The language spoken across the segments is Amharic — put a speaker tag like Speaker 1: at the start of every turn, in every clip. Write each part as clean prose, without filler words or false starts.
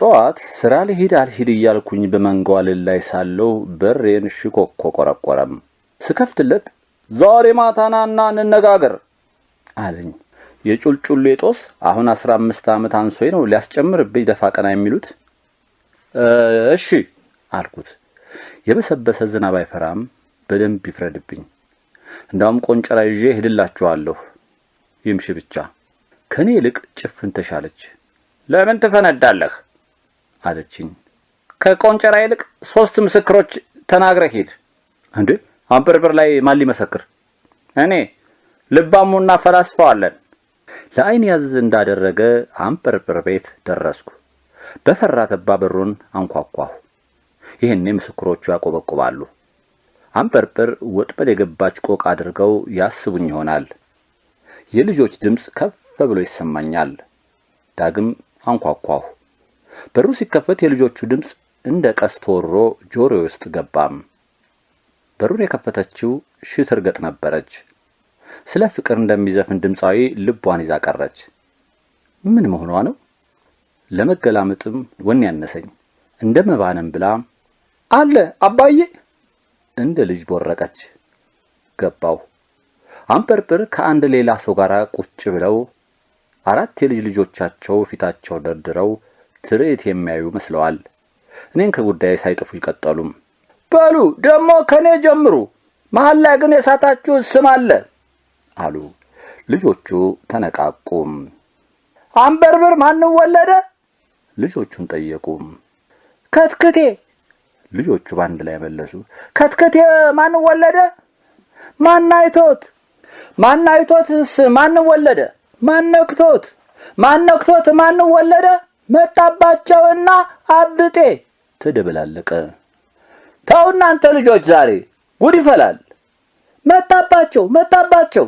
Speaker 1: ጠዋት ስራ ልሂድ አልሂድ እያልኩኝ በመንጓልል ላይ ሳለው በሬን ሽኮኮ ቆረቆረም። ስከፍትለት ዛሬ ማታናና እንነጋገር አለኝ። የጩልጩሌ ጦስ አሁን 15 ዓመት አንሶኝ ነው ሊያስጨምርብኝ ደፋ ቀና የሚሉት። እሺ አልኩት። የበሰበሰ ዝናብ አይፈራም፣ በደንብ ይፍረድብኝ። እንዳውም ቆንጨራ ይዤ ሄድላችኋለሁ፣ ይምሽ ብቻ። ከኔ ይልቅ ጭፍን ተሻለች። ለምን ትፈነዳለህ አለችኝ። ከቆንጨራ ይልቅ 3 ምስክሮች ተናግረህ ሂድ። እንዴ አንበርበር ላይ ማን ሊመሰክር? እኔ ልባሙና ፈላስፋው አለን። ለአይን ያዝ እንዳደረገ አንበርበር ቤት ደረስኩ። በፈራ ተባ በሩን አንኳኳሁ። ይህኔ ምስክሮቹ ያቆበቁባሉ። አንበርበር ወጥመድ የገባች ቆቅ አድርገው ያስቡኝ ይሆናል። የልጆች ድምፅ ከፍ ብሎ ይሰማኛል። ዳግም አንኳኳሁ። በሩ ሲከፈት የልጆቹ ድምፅ እንደ ቀስት ወሮ ጆሮዬ ውስጥ ገባም። በሩን የከፈተችው ሽትርገጥ ነበረች። ስለ ፍቅር እንደሚዘፍን ድምፃዊ ልቧን ይዛ ቀረች። ምን መሆኗ ነው? ለመገላመጥም ወኔ ያነሰኝ። እንደ መባነን ብላ አለ አባዬ እንደ ልጅ ቦረቀች። ገባው። አንበርበር ከአንድ ሌላ ሰው ጋር ቁጭ ብለው 4 የልጅ ልጆቻቸው ፊታቸው ደርድረው ትርኢት የሚያዩ መስለዋል። እኔን ከጉዳይ ሳይጥፉ ይቀጠሉም። በሉ ደግሞ ከኔ ጀምሩ፣ መሃል ላይ ግን የሳታችሁ ስም አለ አሉ። ልጆቹ ተነቃቁም። አንበርበር ማን ወለደ? ልጆቹን ጠየቁ። ከትክቴ። ልጆቹ ባንድ ላይ መለሱ። ከትክቴ ማን ወለደ? ማናይቶት። ማናይቶትስ ማን ወለደ? ማነክቶት። ማነክቶት ማን ወለደ? መጣባቸውና አብጤ። ተደበላለቀ። ታው እናንተ ልጆች ዛሬ ጉድ ይፈላል። መጣባቸው መጣባቸው።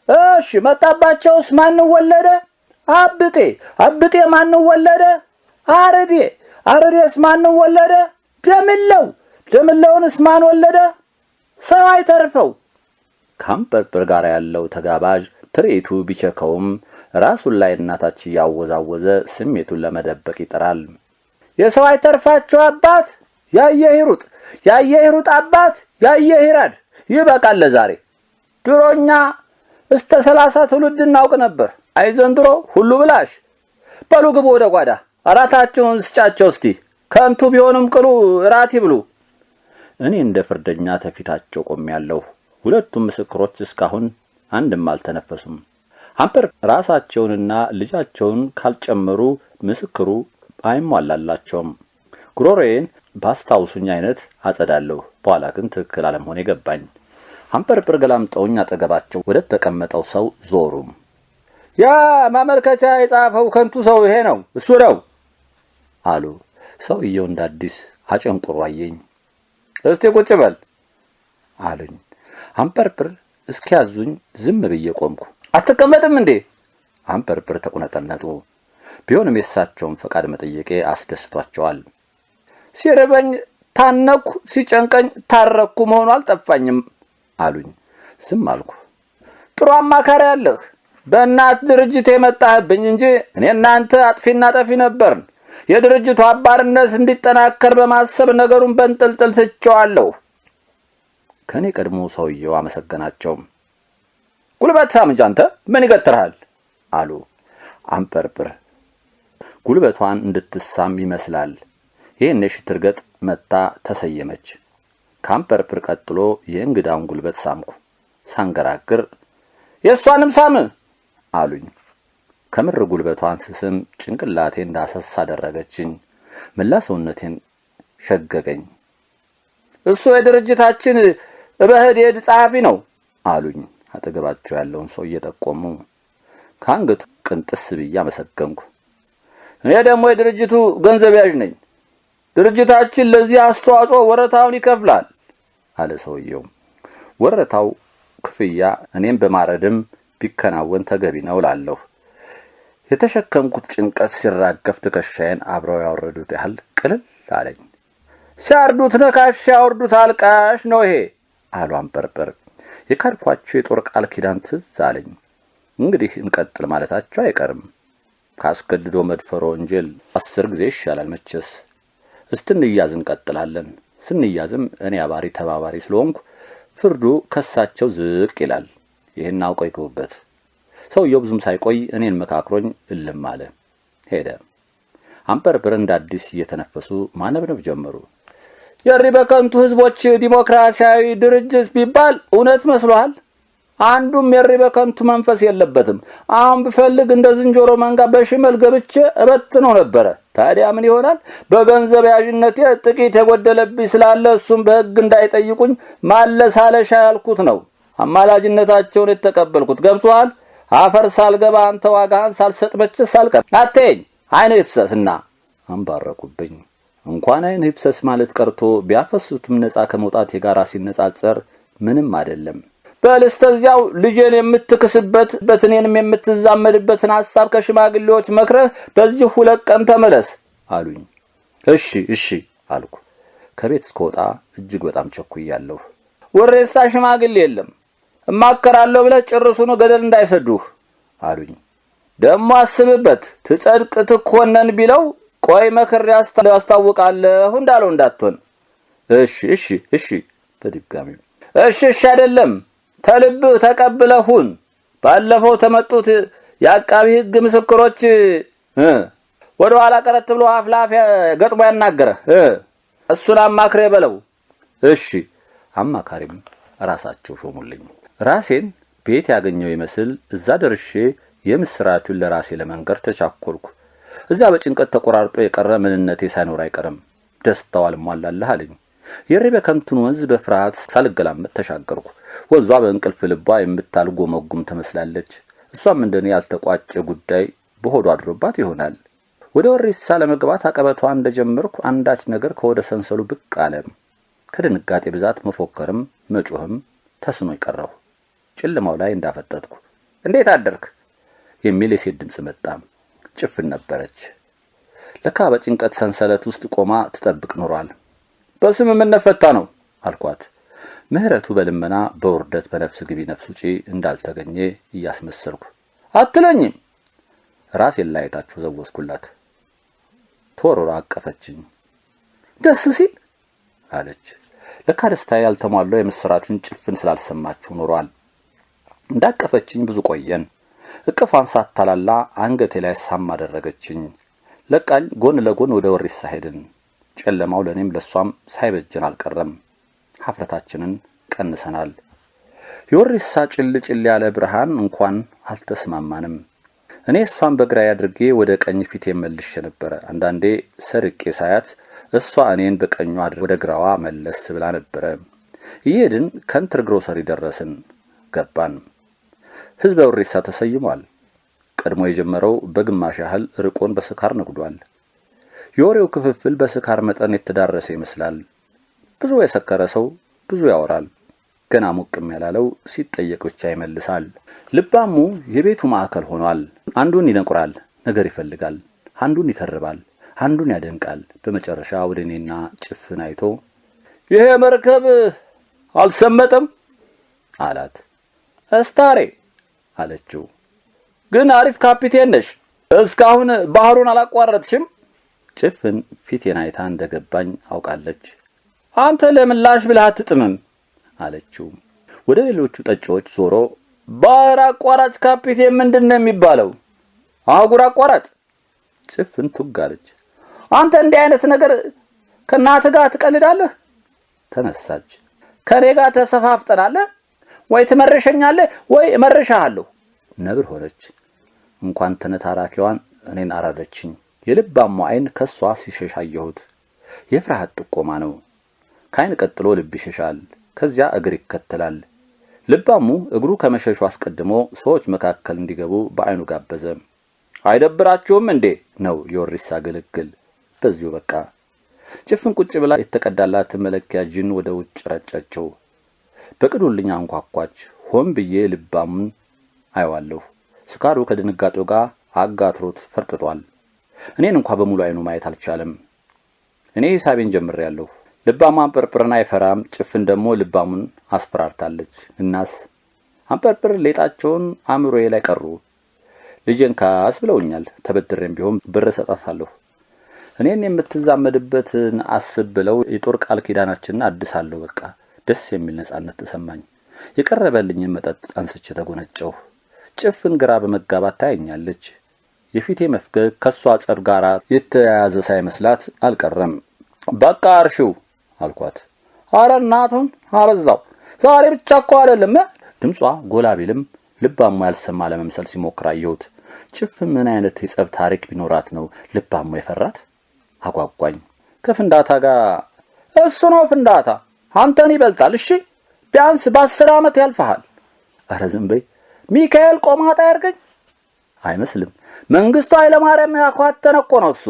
Speaker 1: እሺ መጣባቸውስ ማን ወለደ? አብጤ። አብጤ ማን ወለደ? አረዴ። አረዴስ ማን ወለደ? ደምለው። ደምለውንስ ማን ወለደ? ሰው አይተርፈው። ከአንበርበር ጋር ያለው ተጋባዥ ትርኢቱ ቢቸከውም ራሱን ላይ እናታች ያወዛወዘ ስሜቱን ለመደበቅ ይጥራል። የሰው አይተርፋቸው አባት ያየህ ይሩጥ፣ ያየህ ይሩጥ አባት ያየህ ይራድ። ይበቃል ለዛሬ። ድሮኛ እስከ 30 ትውልድ እናውቅ ነበር። አይ ዘንድሮ ሁሉ ብላሽ። በሉ ግቡ ወደ ጓዳ፣ አራታቸውን ስጫቸው እስቲ። ከንቱ ቢሆንም ቅሉ ራት ይብሉ። እኔ እንደ ፍርደኛ ተፊታቸው ቆሜያለሁ። ሁለቱም ምስክሮች እስካሁን አንድም አልተነፈሱም። አንበርበር ራሳቸውንና ልጃቸውን ካልጨመሩ ምስክሩ አይሟላላቸውም። ጉሮሮዬን ባስታውሱኝ አይነት አጸዳለሁ። በኋላ ግን ትክክል አለመሆን የገባኝ። አንበርበር ገላምጠውኝ አጠገባቸው ወደ ተቀመጠው ሰው ዞሩም። ያ ማመልከቻ የጻፈው ከንቱ ሰው ይሄ ነው፣ እሱ ነው አሉ። ሰውየው እንዳዲስ አጨንቁሮ አየኝ። እስቲ ቁጭ በል አሉኝ። አንበርበር እስኪያዙኝ ዝም ብዬ ቆምኩ። አትቀመጥም እንዴ? አንበርበር ተቁነጠነጡ። ቢሆንም የሳቸውን ፈቃድ መጠየቄ አስደስቷቸዋል። ሲረበኝ ታነኩ፣ ሲጨንቀኝ ታረኩ መሆኑ አልጠፋኝም አሉኝ። ዝም አልኩ። ጥሩ አማካሪ ያለህ። በእናት ድርጅት የመጣህብኝ እንጂ እኔ እናንተ አጥፊና ጠፊ ነበርን። የድርጅቱ አባርነት እንዲጠናከር በማሰብ ነገሩን በእንጥልጥል ትቼዋለሁ። ከኔ ቀድሞ ሰውየው አመሰገናቸው። ጉልበት ሳም እንጂ አንተ ምን ይገትርሃል አሉ። አንበርበር ጉልበቷን እንድትሳም ይመስላል። ይህን ሽትርገጥ መታ ተሰየመች። ከአንበርበር ቀጥሎ የእንግዳውን ጉልበት ሳምኩ። ሳንገራግር የእሷንም ሳም አሉኝ። ከምር ጉልበቷን ስስም ጭንቅላቴ እንዳሰስ አደረገችኝ። መላ ሰውነቴን ሸገገኝ። እሱ የድርጅታችን በህዴድ ጸሐፊ ነው አሉኝ። አጠገባቸው ያለውን ሰው እየጠቆሙ ከአንገቱ ቅንጥስ ብዬ አመሰገንኩ። እኔ ደግሞ የድርጅቱ ገንዘብ ያዥ ነኝ። ድርጅታችን ለዚህ አስተዋጽኦ ወረታውን ይከፍላል አለ ሰውየው። ወረታው ክፍያ እኔም በማረድም ቢከናወን ተገቢ ነው እላለሁ። የተሸከምኩት ጭንቀት ሲራገፍ ትከሻዬን አብረው ያወረዱት ያህል ቅልል አለኝ። ሲያርዱት ነካሽ ሲያወርዱት አልቃሽ ነው ይሄ አሉ አንበርበር። የካድኳቸው የጦር ቃል ኪዳን ትዝ አለኝ። እንግዲህ እንቀጥል ማለታቸው አይቀርም። ካስገድዶ መድፈሮ ወንጀል 10 ጊዜ ይሻላል መቼስ። እስትንያዝ እንቀጥላለን። ስንያዝም እኔ አባሪ ተባባሪ ስለሆንኩ ፍርዱ ከሳቸው ዝቅ ይላል። ይህን አውቀው ይግቡበት። ሰውየው ብዙም ሳይቆይ እኔን መካክሮኝ እልም አለ፣ ሄደ። አንበርብር እንደ አዲስ እየተነፈሱ ማነብነብ ጀመሩ። የሪ በከንቱ ህዝቦች ዲሞክራሲያዊ ድርጅት ቢባል እውነት መስሏል? አንዱም የሪ በከንቱ መንፈስ የለበትም። አሁን ብፈልግ እንደ ዝንጀሮ መንጋ በሽመል ገብቼ እበትነው ነበረ። ታዲያ ምን ይሆናል? በገንዘብ ያዥነቴ ጥቂት የጎደለብኝ ስላለ እሱም በህግ እንዳይጠይቁኝ ማለሳለሻ ያልኩት ነው። አማላጅነታቸውን የተቀበልኩት ገብቷል። አፈር ሳልገባ አንተ ዋጋህን ሳልሰጥበችስ ሳልቀር አትይኝ። አይነ ይፍሰስና አንባረቁብኝ። እንኳን አይነ ይፍሰስ ማለት ቀርቶ ቢያፈሱትም ነፃ ከመውጣት የጋራ ሲነጻጸር ምንም አይደለም። በልስተዚያው ልጄን የምትክስበት በትኔንም የምትዛመድበትን ሐሳብ ከሽማግሌዎች መክረህ በዚህ 2 ቀን ተመለስ አሉኝ። እሺ አልኩ። ከቤት እስከወጣ እጅግ በጣም ቸኩያለሁ። ወሬሳ ሽማግሌ የለም እማከራለሁ ብለህ ጭርሱኑ ገደል እንዳይሰዱህ አሉኝ። ደሞ አስብበት፣ ትጸድቅ ትኮነን ቢለው ቆይ መክሬ አስታውቃለሁ እንዳለው እንዳትሆን። እሺ በድጋሚ እሺ አይደለም ተልብህ ተቀብለሁን። ባለፈው ተመጡት የአቃቢ ህግ ምስክሮች ወደ ኋላ ቀረት ብሎ አፍላፍ ገጥሞ ያናገረ እሱን አማክሬ በለው። እሺ አማካሪም ራሳቸው ሾሙልኝ። ራሴን ቤት ያገኘው ይመስል እዛ ደርሼ የምስራቹን ለራሴ ለመንገር ተቻኮልኩ። እዛ በጭንቀት ተቆራርጦ የቀረ ምንነቴ ሳይኖር አይቀርም። ደስታው አልሟላለህ አለኝ። የሪ በከንቱን ወንዝ በፍርሃት ሳልገላመጥ ተሻገርኩ። ወንዟ በእንቅልፍ ልቧ የምታልጎመጉም ትመስላለች። እሷም እንደኔ ያልተቋጨ ጉዳይ በሆዷ አድሮባት ይሆናል። ወደ ወሪሳ ለመግባት አቀበቷ እንደጀመርኩ አንዳች ነገር ከወደ ሰንሰሉ ብቅ አለ። ከድንጋጤ ብዛት መፎከርም መጮህም ተስኖኝ ቀረሁ። ጨለማው ላይ እንዳፈጠጥኩ እንዴት አደርክ የሚል የሴት ድምጽ መጣ። ጭፍን ነበረች። ለካ በጭንቀት ሰንሰለት ውስጥ ቆማ ትጠብቅ ኖሯል። በስምምነት ፈታ ነው አልኳት። ምህረቱ በልመና በውርደት በነፍስ ግቢ ነፍስ ውጪ እንዳልተገኘ እያስመሰልኩ አትለኝም። ራሴን ላይ ታችሁ ዘወስኩላት። ቶሮራ አቀፈችኝ። ደስ ሲል አለች። ለካ ደስታ ያልተሟላው የምስራቹን ጭፍን ስላልሰማችሁ ኖሯል። እንዳቀፈችኝ ብዙ ቆየን። እቅፏን ሳታላላ አንገቴ ላይ ሳም አደረገችኝ። ለቃኝ ጎን ለጎን ወደ ወሪሳ ሄድን። ጨለማው ለኔም ለሷም ሳይበጀን አልቀረም። ሀፍረታችንን ቀንሰናል። የወሪሳ ጭል ያለ ብርሃን እንኳን አልተስማማንም። እኔ እሷን በግራዬ አድርጌ ወደ ቀኝ ፊቴ መልሼ ነበር። አንዳንዴ ሰርቄ ሳያት እሷ እኔን በቀኙ አድርጋ ወደ ግራዋ መለስ ብላ ነበር። ይሄድን ከንትር ግሮሰሪ ደረስን። ገባን። ህዝበ ወሪሳ ተሰይሟል። ቀድሞ የጀመረው በግማሽ ያህል ርቆን በስካር ነግዷል። የወሬው ክፍፍል በስካር መጠን የተዳረሰ ይመስላል። ብዙ የሰከረ ሰው ብዙ ያወራል። ገና ሞቅም ያላለው ሲጠየቅ ብቻ ይመልሳል። ልባሙ የቤቱ ማዕከል ሆኗል። አንዱን ይነቁራል፣ ነገር ይፈልጋል። አንዱን ይተርባል፣ አንዱን ያደንቃል። በመጨረሻ ወደ እኔና ጭፍን አይቶ ይሄ መርከብ አልሰመጠም አላት። እስታሬ አለችው። ግን አሪፍ ካፒቴን ነሽ፣ እስካሁን ባህሩን አላቋረጥሽም። ጭፍን ፊቴን አይታ እንደገባኝ አውቃለች። አንተ ለምላሽ ብለህ አትጥምም አለችው። ወደ ሌሎቹ ጠጪዎች ዞሮ ባህር አቋራጭ ካፒቴን ምንድነው የሚባለው? አህጉር አቋራጭ። ጭፍን ትጋለች። አንተ እንዲህ አይነት ነገር ከናትህ ጋር ትቀልዳለህ? ተነሳች። ከኔ ጋር ተሰፋፍጠናለህ ወይ ትመረሸኛለህ ወይ እመረሻለሁ። ነብር ሆነች። እንኳን ተነታራኪዋን እኔን አራደችኝ። የልባሙ አይን ከሷ ሲሸሽ አየሁት። የፍርሃት ጥቆማ ነው። ካይን ቀጥሎ ልብ ይሸሻል፣ ከዚያ እግር ይከተላል። ልባሙ እግሩ ከመሸሹ አስቀድሞ ሰዎች መካከል እንዲገቡ በአይኑ ጋበዘ። አይደብራችሁም እንዴ ነው የወሪሳ ግልግል። በዚሁ በቃ። ጭፍን ቁጭ ብላ የተቀዳላት መለኪያ ጂን ወደ ውጭ ረጨችው። በቅዱልኛ አንኳኳች። ሆን ብዬ ልባሙን አይዋለሁ። ስካሩ ከድንጋጤው ጋር አጋትሮት ፈርጥቷል። እኔን እንኳን በሙሉ አይኑ ማየት አልቻለም። እኔ ሂሳቤን ጀምሬያለሁ። ልባሙ አንበርብርን አይፈራም። ጭፍን ደግሞ ልባሙን አስፈራርታለች። እናስ አንበርብር ሌጣቸውን አእምሮዬ ላይ ቀሩ። ልጄን ካስ ብለውኛል። ተበድሬም ቢሆን ብር እሰጣታለሁ። እኔን የምትዛመድበትን አስብ ብለው የጦር ቃል ኪዳናችንን አድሳለሁ። በቃ ደስ የሚል ነጻነት ተሰማኝ። የቀረበልኝን መጠጥ አንስቼ ተጎነጨሁ። ጭፍን ግራ በመጋባት ታየኛለች። የፊቴ መፍገግ ከሷ ጸብ ጋር የተያያዘ ሳይመስላት አልቀረም። በቃ አርሺው አልኳት። አረ እናቱን አበዛው። ዛሬ ብቻ እኮ አይደለም። ድምጿ ጎላ ቢልም ልባሙ ያልሰማ ለመምሰል ሲሞክር አየሁት። ጭፍን ምን አይነት የጸብ ታሪክ ቢኖራት ነው ልባሙ የፈራት? አጓጓኝ። ከፍንዳታ ጋር እሱ ነው ፍንዳታ፣ አንተን ይበልጣል። እሺ ቢያንስ በ10 ዓመት ያልፈሃል። አረ ዝም በይ ሚካኤል ቆማጣ ያርገኝ። አይመስልም። መንግስቱ ኃይለማርያም ያኳተነ እኮ ነው እሱ።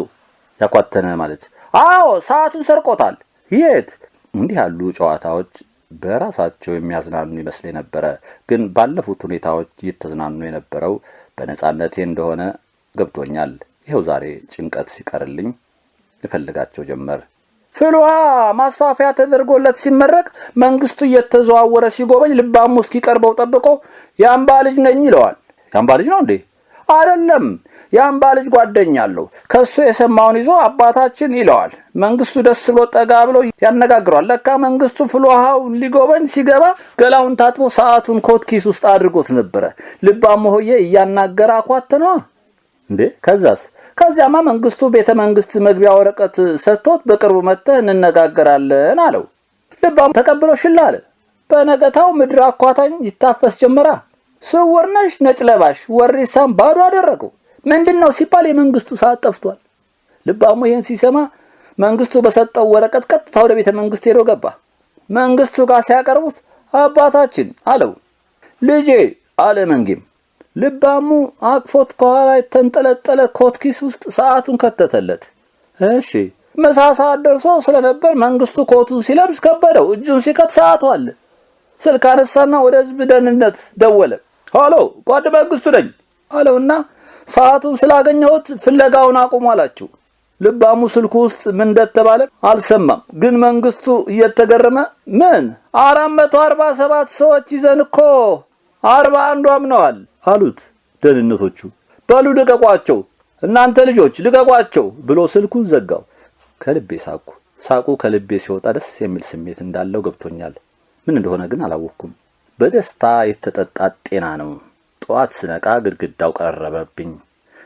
Speaker 1: ያኳተነ ማለት አዎ ሰዓትን ሰርቆታል። የት? እንዲህ ያሉ ጨዋታዎች በራሳቸው የሚያዝናኑ ይመስል ነበረ። ግን ባለፉት ሁኔታዎች እየተዝናኑ የነበረው በነጻነቴ እንደሆነ ገብቶኛል። ይኸው ዛሬ ጭንቀት ሲቀርልኝ እፈልጋቸው ጀመር። ፍልውሃ ማስፋፊያ ተደርጎለት ሲመረቅ መንግስቱ እየተዘዋወረ ሲጎበኝ ልባሙ እስኪቀርበው ጠብቆ የአምባ ልጅ ነኝ ይለዋል። የአምባ ልጅ ነው እንዴ? አይደለም፣ የአምባ ልጅ ጓደኛ አለው። ከሱ የሰማውን ይዞ አባታችን ይለዋል። መንግስቱ ደስ ብሎ ጠጋ ብሎ ያነጋግረዋል። ለካ መንግስቱ ፍልውሃው ሊጎበኝ ሲገባ ገላውን ታጥቦ ሰዓቱን ኮት ኪስ ውስጥ አድርጎት ነበረ። ልባሙ ሆዬ እያናገረ አኳተነዋ እንዴ። ከዚያማ መንግስቱ ቤተ መንግስት መግቢያ ወረቀት ሰጥቶት በቅርቡ መጥተህ እንነጋገራለን አለው። ልባሙ ተቀብሎ ሽል አለ። በነገታው ምድር አኳታኝ ይታፈስ ጀመራ። ስውር ነሽ ነጭ ለባሽ ወሪሳም ባዶ አደረገው። ምንድነው ሲባል የመንግስቱ ሰዓት ጠፍቷል። ልባሙ ይሄን ሲሰማ መንግስቱ በሰጠው ወረቀት ቀጥታ ወደ ቤተ መንግስት ሄዶ ገባ። መንግስቱ ጋር ሲያቀርቡት አባታችን አለው። ልጄ አለ መንጌም። ልባሙ አቅፎት ከኋላ የተንጠለጠለ ኮት ኪስ ውስጥ ሰዓቱን ከተተለት። እሺ ምሳ ሰዓት ደርሶ ስለነበር መንግስቱ ኮቱን ሲለብስ ከበደው። እጁን ሲከት ሰዓቱ አለ። ስልክ አነሳና ወደ ህዝብ ደህንነት ደወለ። ሃሎ ጓድ መንግስቱ ነኝ አለውና ሰዓቱን ስላገኘሁት ፍለጋውን አቁሙ አላችሁ። ልባሙ ስልኩ ውስጥ ምን እንደተባለ አልሰማም። ግን መንግስቱ እየተገረመ ምን 447 ሰዎች ይዘን እኮ 41 አምነዋል አሉት ደህንነቶቹ። በሉ ልቀቋቸው፣ እናንተ ልጆች ልቀቋቸው ብሎ ስልኩን ዘጋው። ከልቤ ሳቁ። ሳቁ ከልቤ ሲወጣ ደስ የሚል ስሜት እንዳለው ገብቶኛል። ምን እንደሆነ ግን አላወቅኩም። በደስታ የተጠጣ ጤና ነው። ጠዋት ስነቃ ግድግዳው ቀረበብኝ።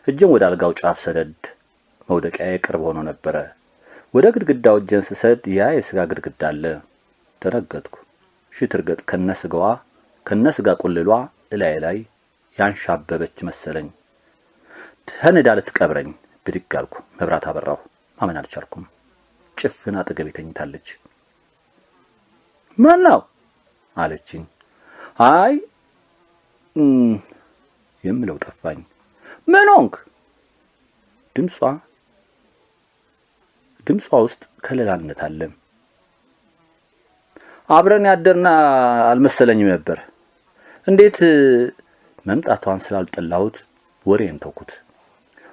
Speaker 1: እጄን ወደ አልጋው ጫፍ ሰደድ። መውደቂያዬ ቅርብ ሆኖ ነበረ። ወደ ግድግዳው እጄን ስሰድ ያ የስጋ ግድግዳ አለ። ተረገጥኩ። ሽትርገጥ ከነስጋ ቁልሏ ላይ ያንሻበበች መሰለኝ። ተነዳ ልትቀብረኝ ብድግ አልኩ። መብራት አበራሁ። ማመን አልቻልኩም። ጭፍን አጠገቤ ተኝታለች። ማን ነው አለችኝ። አይ የምለው ጠፋኝ። ምን ሆንክ? ድምጿ ውስጥ ከለላነት አለ። አብረን ያደርና አልመሰለኝም ነበር። እንዴት መምጣቷን ስላልጠላሁት ወሬን ተውኩት።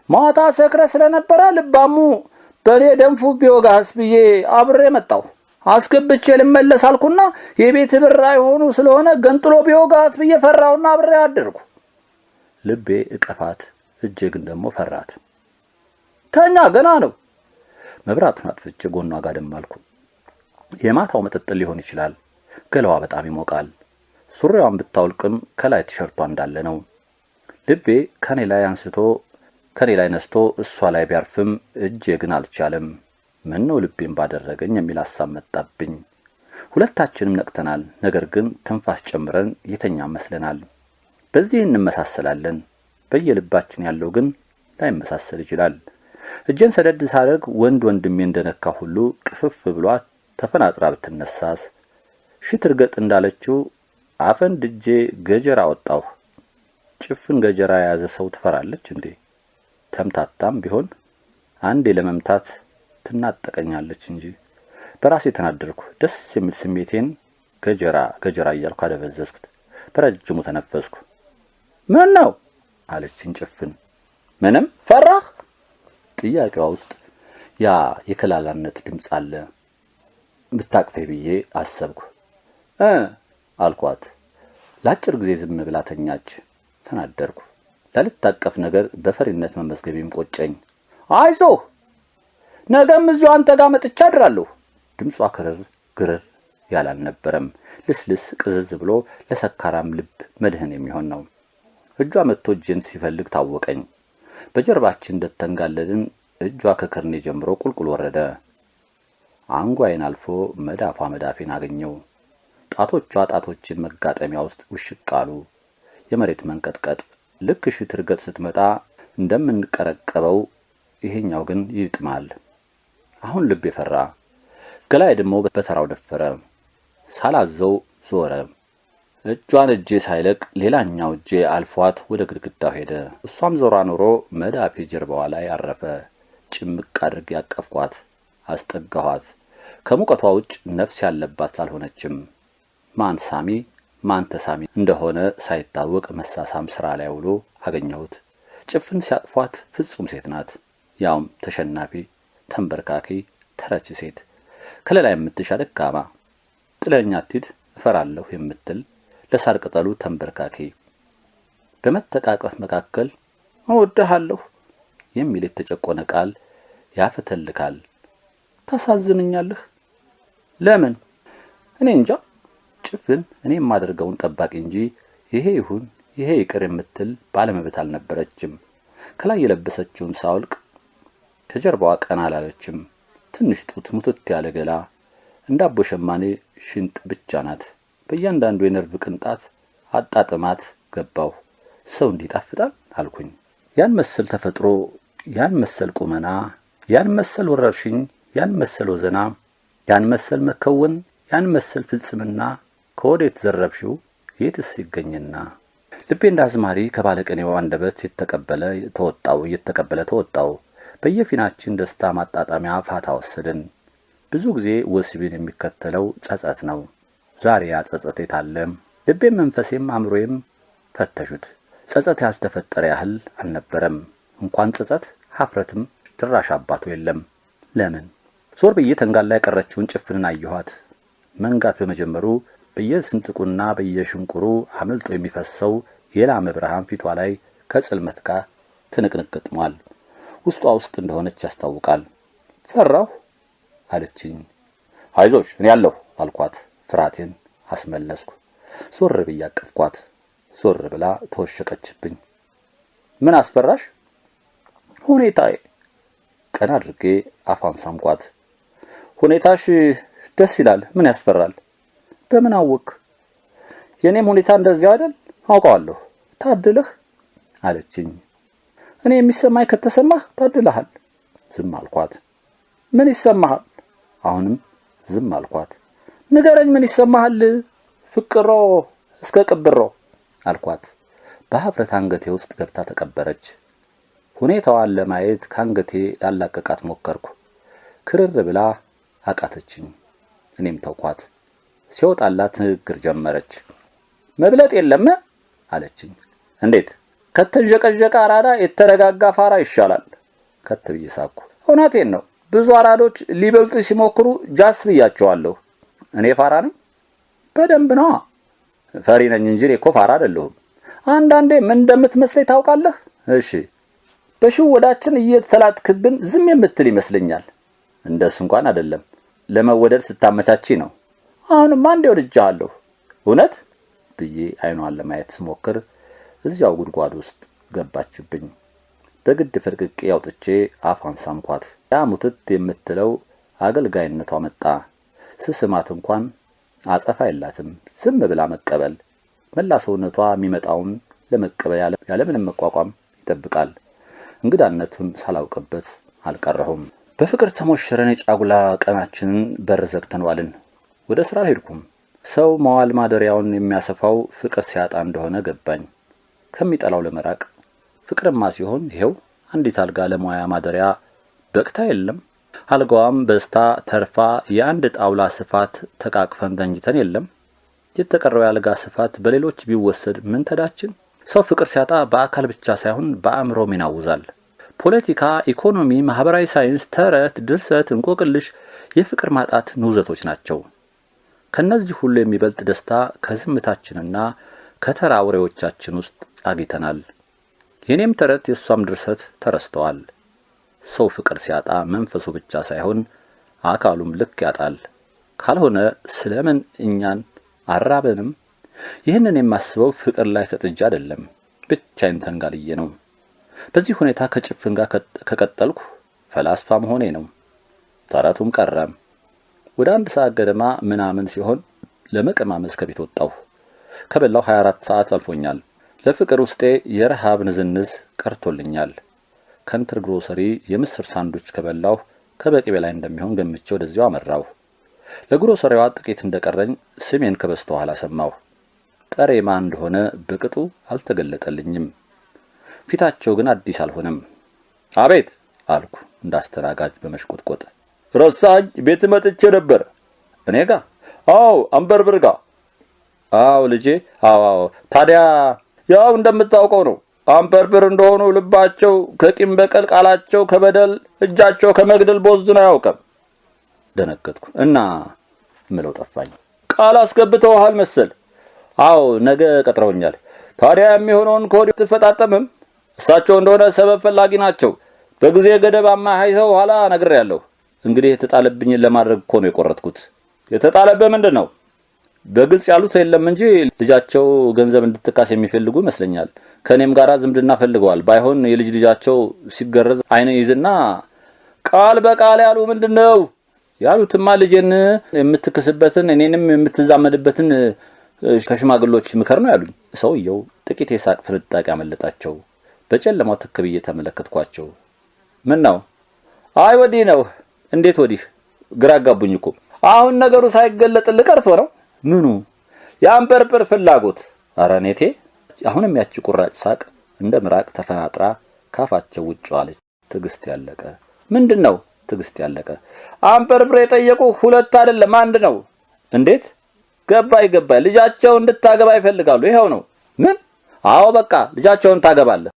Speaker 1: ማታ ሰክረ ስለነበረ ልባሙ በኔ ደንፉ ቢወጋስ ብዬ አብሬ መጣሁ። አስገብቼ ልመለስ አልኩና የቤት ብር አይሆኑ ስለሆነ ገንጥሎ ቢወጋስ ብዬ ፈራውና አብሬ አደርኩ። ልቤ እቀፋት፣ እጄ ግን ደግሞ ፈራት። ተኛ ገና ነው። መብራቱን አጥፍቼ ጎኗ ጋር ደማልኩ። የማታው መጠጥ ሊሆን ይችላል። ገላዋ በጣም ይሞቃል። ሱሪዋን ብታውልቅም ከላይ ቲሸርቷ እንዳለ ነው። ልቤ ከኔ ላይ ነስቶ እሷ ላይ ቢያርፍም እጄ ግን አልቻለም። ምን ነው ልቤን ባደረገኝ የሚል ሐሳብ መጣብኝ። ሁለታችንም ነቅተናል። ነገር ግን ትንፋስ ጨምረን የተኛ መስለናል። በዚህ እንመሳሰላለን። በየልባችን ያለው ግን ላይመሳሰል ይችላል። እጄን ሰደድ ሳደርግ ወንድሜ እንደነካ ሁሉ ቅፍፍ ብሏት ተፈናጥራ ብትነሳስ? ሽትርገጥ እንዳለችው አፈንድጄ ገጀራ ወጣሁ። ጭፍን ገጀራ የያዘ ሰው ትፈራለች እንዴ? ተምታታም ቢሆን አንዴ ለመምታት ትናጠቀኛለች እንጂ። በራሴ ተናደርኩ። ደስ የሚል ስሜቴን ገጀራ እያልኩ አደበዘዝኩት። በረጅሙ ተነፈስኩ። ምን ነው አለችኝ ጭፍን። ምንም ፈራህ? ጥያቄዋ ውስጥ ያ የከላላነት ድምፅ አለ። ብታቅፌ ብዬ አሰብኩ። አልኳት። ለአጭር ጊዜ ዝም ብላ ተኛች። ተናደርኩ። ላልታቀፍ ነገር በፈሪነት መመስገቤም ቆጨኝ። አይዞህ ነገም እዚሁ አንተ ጋር መጥቻ አድራለሁ። ድምጿ ክርር ግርር ያላልነበረም ልስልስ ቅዝዝ ብሎ ለሰካራም ልብ መድህን የሚሆን ነው። እጇ መጥቶ እጄን ሲፈልግ ታወቀኝ። በጀርባችን እንደተንጋለልን እጇ ከክርኔ ጀምሮ ቁልቁል ወረደ። አንጓይን አልፎ መዳፏ መዳፌን አገኘው። ጣቶቿ ጣቶችን መጋጠሚያ ውስጥ ውሽቅ አሉ። የመሬት መንቀጥቀጥ ልክ ሽትርገጥ ስትመጣ እንደምንቀረቀበው ይሄኛው ግን ይጥማል። አሁን ልብ የፈራ ገላይ ደግሞ በተራው ደፈረ። ሳላዘው ዞረ። እጇን እጄ ሳይለቅ ሌላኛው እጄ አልፏት ወደ ግድግዳው ሄደ። እሷም ዞራ ኖሮ መዳፌ ጀርባዋ ላይ አረፈ። ጭምቅ አድርጌ ያቀፍኳት፣ አስጠጋኋት። ከሙቀቷ ውጭ ነፍስ ያለባት አልሆነችም። ማን ሳሚ ማን ተሳሚ እንደሆነ ሳይታወቅ መሳሳም ስራ ላይ ውሎ አገኘሁት። ጭፍን ሲያቅፏት ፍጹም ሴት ናት። ያውም ተሸናፊ፣ ተንበርካኪ፣ ተረች ሴት፣ ከለላ የምትሻ ደካማ፣ ጥለኛ አትሂድ እፈራለሁ የምትል ለሳር ቅጠሉ ተንበርካኪ፣ በመተቃቀፍ መካከል እወድሃለሁ የሚል የተጨቆነ ቃል ያፈተልካል። ታሳዝንኛለህ። ለምን? እኔ እንጃ። ጭፍን እኔ የማደርገውን ጠባቂ እንጂ ይሄ ይሁን ይሄ ይቅር የምትል ባለመብት አልነበረችም። ከላይ የለበሰችውን ሳውልቅ ከጀርባዋ ቀና አላለችም። ትንሽ ጡት፣ ሙትት ያለ ገላ፣ እንዳቦ ሸማኔ ሽንጥ ብቻ ናት። በእያንዳንዱ የነርቭ ቅንጣት አጣጥማት ገባሁ። ሰው እንዲጣፍጣል አልኩኝ። ያን መሰል ተፈጥሮ፣ ያን መሰል ቁመና፣ ያን መሰል ወረርሽኝ፣ ያን መሰል ወዘና፣ ያን መሰል መከወን፣ ያን መሰል ፍጽምና ከወዴት ዘረብሽው? የትስ ይገኝና? ልቤ እንደ አዝማሪ ከባለቀኔው አንደበት እየተቀበለ ተወጣው። በየፊናችን ደስታ ማጣጣሚያ ፋታ ወሰድን። ብዙ ጊዜ ወሲብን የሚከተለው ጸጸት ነው። ዛሬ ያ ጸጸት የታለም? ልቤም መንፈሴም አእምሮዬም ፈተሹት። ጸጸት ያልተፈጠረ ያህል አልነበረም። እንኳን ጸጸት ሀፍረትም ድራሽ አባቱ የለም። ለምን? ዞር ብዬ ተንጋላ የቀረችውን ጭፍንን አየኋት። መንጋት በመጀመሩ በየስንጥቁና በየሽንቁሩ አምልጦ የሚፈሰው የላመ ብርሃን ፊቷ ላይ ከጽልመት ጋር ትንቅንቅ ገጥሟል። ውስጧ ውስጥ እንደሆነች ያስታውቃል። ፈራሁ አለችኝ። አይዞሽ እኔ ያለሁ አልኳት። ፍርሃቴን አስመለስኩ። ዞር ብዬ አቀፍኳት። ዞር ብላ ተወሸቀችብኝ። ምን አስፈራሽ? ሁኔታዬ። ቀና አድርጌ አፏን ሳምኳት። ሁኔታሽ ደስ ይላል። ምን ያስፈራል? በምን አወቅ? የኔም ሁኔታ እንደዚህ አይደል? አውቀዋለሁ። ታድለህ አለችኝ። እኔ የሚሰማኝ ከተሰማህ ታድለሃል። ዝም አልኳት። ምን ይሰማሃል? አሁንም ዝም አልኳት። ንገረኝ፣ ምን ይሰማሃል? ፍቅሮ እስከ ቅብሮ አልኳት። በሀፍረት አንገቴ ውስጥ ገብታ ተቀበረች። ሁኔታዋን ለማየት ካንገቴ ላላቀቃት ሞከርኩ። ክርር ብላ አቃተችኝ። እኔም ተውኳት። ሲወጣላት ንግግር ጀመረች። መብለጥ የለም አለችኝ። እንዴት? ከተንዠቀዠቀ አራዳ የተረጋጋ ፋራ ይሻላል። ከት ብዬ ሳኩ። እውነቴን ነው። ብዙ አራዶች ሊበልጡ ሲሞክሩ ጃስ ብያቸዋለሁ። እኔ ፋራ ነኝ? በደንብ ነው። ፈሪ ነኝ እንጂ እኮ ፋራ አይደለሁም። አንዳንዴ ምን እንደምትመስለኝ ታውቃለህ? እሺ፣ በሽወዳችን እየተላጥክብን ዝም የምትል ይመስለኛል። እንደሱ እንኳን አይደለም። ለመወደድ ስታመቻቺ ነው። አሁንማ እንዴ ወድጃለሁ። እውነት ብዬ አይኗን ለማየት ስሞክር እዚያው ጉድጓድ ውስጥ ገባችብኝ። በግድ ፍርቅቄ አውጥቼ አፏን ሳምኳት። ያ ሙትት የምትለው አገልጋይነቷ መጣ። ስስማት እንኳን አጸፋ የላትም። ዝም ብላ መቀበል። መላ ሰውነቷ የሚመጣውን ለመቀበል ያለምንም መቋቋም ይጠብቃል። እንግዳነቱን ሳላውቅበት አልቀረሁም። በፍቅር ተሞሽረን የጫጉላ ቀናችንን በር ዘግተን ዋልን። ወደ ስራ አልሄድኩም። ሰው መዋል ማደሪያውን የሚያሰፋው ፍቅር ሲያጣ እንደሆነ ገባኝ። ከሚጠላው ለመራቅ ፍቅርማ ሲሆን ይሄው አንዲት አልጋ ለሙያ ማደሪያ በቅታ የለም። አልጋዋም በስታ ተርፋ የአንድ ጣውላ ስፋት ተቃቅፈን ተኝተን የለም። የተቀረው የአልጋ ስፋት በሌሎች ቢወሰድ ምን ተዳችን? ሰው ፍቅር ሲያጣ በአካል ብቻ ሳይሆን በአእምሮም ይናውዛል። ፖለቲካ፣ ኢኮኖሚ፣ ማህበራዊ ሳይንስ፣ ተረት፣ ድርሰት፣ እንቆቅልሽ የፍቅር ማጣት ንውዘቶች ናቸው። ከነዚህ ሁሉ የሚበልጥ ደስታ ከዝምታችንና ከተራ ወሬዎቻችን ውስጥ አግኝተናል። የኔም ተረት የሷም ድርሰት ተረስተዋል። ሰው ፍቅር ሲያጣ መንፈሱ ብቻ ሳይሆን አካሉም ልክ ያጣል። ካልሆነ ስለምን እኛን አራበንም? ይህንን የማስበው ፍቅር ላይ ተጥጃ አይደለም፣ ብቻዬን ተንጋልዬ ነው። በዚህ ሁኔታ ከጭፍን ጋር ከቀጠልኩ ፈላስፋ መሆኔ ነው። ተረቱም ቀረም። ወደ 1 ሰዓት ገደማ ምናምን ሲሆን ለመቀማመስ ከቤት ወጣሁ። ከበላው 24 ሰዓት አልፎኛል። ለፍቅር ውስጤ የረሃብ ንዝንዝ ቀርቶልኛል። ከንትር ግሮሰሪ የምስር ሳንዱች ከበላሁ ከበቂ በላይ እንደሚሆን ገምቼ ወደዚያው አመራሁ። ለግሮሰሪዋ ጥቂት እንደቀረኝ ስሜን ከበስተኋላ ሰማሁ። ጠሬ ማን እንደሆነ በቅጡ አልተገለጠልኝም። ፊታቸው ግን አዲስ አልሆነም። አቤት አልኩ እንዳስተናጋጅ በመሽቆጥቆጥ። ረሳኝ፣ ቤት መጥቼ ነበር። እኔ ጋ? አዎ፣ አንበርብር ጋ። አዎ ልጄ፣ አዎ። ታዲያ ያው እንደምታውቀው ነው። አንበርብር እንደሆኑ ልባቸው ከቂም በቀል፣ ቃላቸው ከበደል፣ እጃቸው ከመግደል ቦዝኖ አያውቅም። ደነገጥኩ እና ምለው ጠፋኝ። ቃል አስገብተውሃል መሰል። አዎ ነገ ቀጥረውኛል። ታዲያ የሚሆነውን ከወዲሁ ትፈጣጠምም? እሳቸው እንደሆነ ሰበብ ፈላጊ ናቸው። በጊዜ ገደብ አማሃይተው ኋላ ነግሬያለሁ። እንግዲህ የተጣለብኝን ለማድረግ እኮ ነው የቆረጥኩት። የተጣለብህ ምንድን ነው? በግልጽ ያሉት የለም እንጂ ልጃቸው ገንዘብ እንድትካስ የሚፈልጉ ይመስለኛል። ከኔም ጋራ ዝምድና ፈልገዋል። ባይሆን የልጅ ልጃቸው ሲገረዝ አይነ ይዝና ቃል በቃል ያሉ ምንድነው ያሉትማ ልጄን የምትክስበትን እኔንም የምትዛመድበትን ከሽማግሎች ምከር ነው ያሉኝ። ሰውየው ጥቂት የሳቅ ፍንጣቂ አመለጣቸው። በጨለማው ትክብዬ ተመለከትኳቸው። ምን ነው? አይ ወዲህ ነው። እንዴት ወዲህ? ግራ አጋቡኝ እኮ። አሁን ነገሩ ሳይገለጥልህ ቀርቶ ነው። ምኑ? የአንበርብር ፍላጎት። ኧረ እኔቴ! አሁንም ያቺ ቁራጭ ሳቅ እንደ ምራቅ ተፈናጥራ ካፋቸው ውጭ አለች። ትግስት ያለቀ። ምንድነው ትግስት ያለቀ? አንበርብር የጠየቁ 2 አይደለም 1 ነው። እንዴት? ገባይ ልጃቸው እንድታገባ ይፈልጋሉ። ይሄው ነው። ምን? አዎ በቃ ልጃቸውን ታገባለህ።